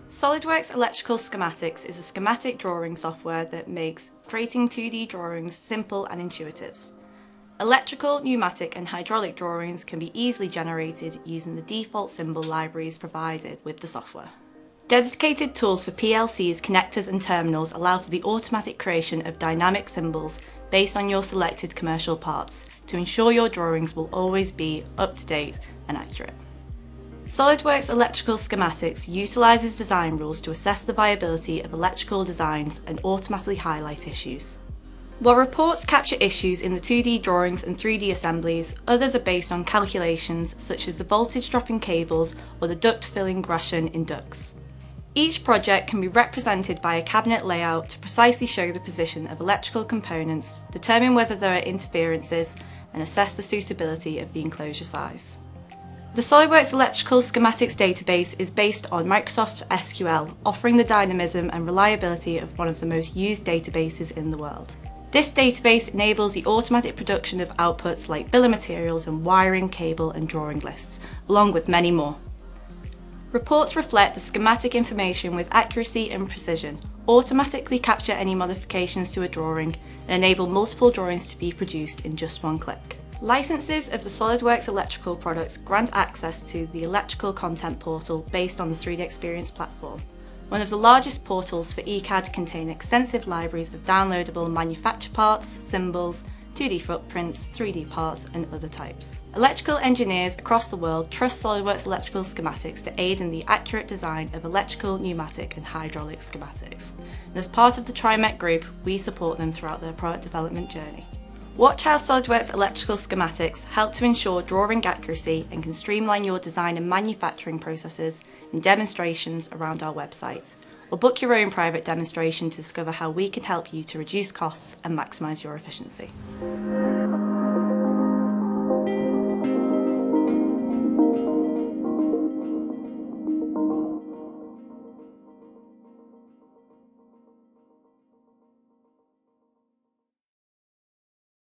SOLIDWORKS Electrical Schematics is a schematic drawing software that makes creating 2D drawings simple and intuitive. Electrical, pneumatic and hydraulic drawings can be easily generated using the default symbol libraries provided with the software. Dedicated tools for PLCs, connectors and terminals allow for the automatic creation of dynamic symbols based on your selected commercial parts to ensure your drawings will always be up to date and accurate. SOLIDWORKS Electrical Schematics utilises design rules to assess the viability of electrical designs and automatically highlight issues. While reports capture issues in the 2D drawings and 3D assemblies, others are based on calculations such as the voltage drop in cables or the duct filling regression in ducts. Each project can be represented by a cabinet layout to precisely show the position of electrical components, determine whether there are interferences, and assess the suitability of the enclosure size. The SOLIDWORKS Electrical Schematics database is based on Microsoft SQL, offering the dynamism and reliability of one of the most used databases in the world. This database enables the automatic production of outputs like bill of materials and wiring, cable and drawing lists, along with many more. Reports reflect the schematic information with accuracy and precision, automatically capture any modifications to a drawing, and enable multiple drawings to be produced in just one click. Licenses of the SOLIDWORKS electrical products grant access to the electrical content portal based on the 3DEXPERIENCE platform. One of the largest portals for ECAD contain extensive libraries of downloadable manufacture parts, symbols, 2D footprints, 3D parts and other types. Electrical engineers across the world trust SOLIDWORKS electrical schematics to aid in the accurate design of electrical, pneumatic and hydraulic schematics. And as part of the TriMet Group, we support them throughout their product development journey. Watch how SOLIDWORKS electrical schematics help to ensure drawing accuracy and can streamline your design and manufacturing processes in demonstrations around our website. Or book your own private demonstration to discover how we can help you to reduce costs and maximise your efficiency.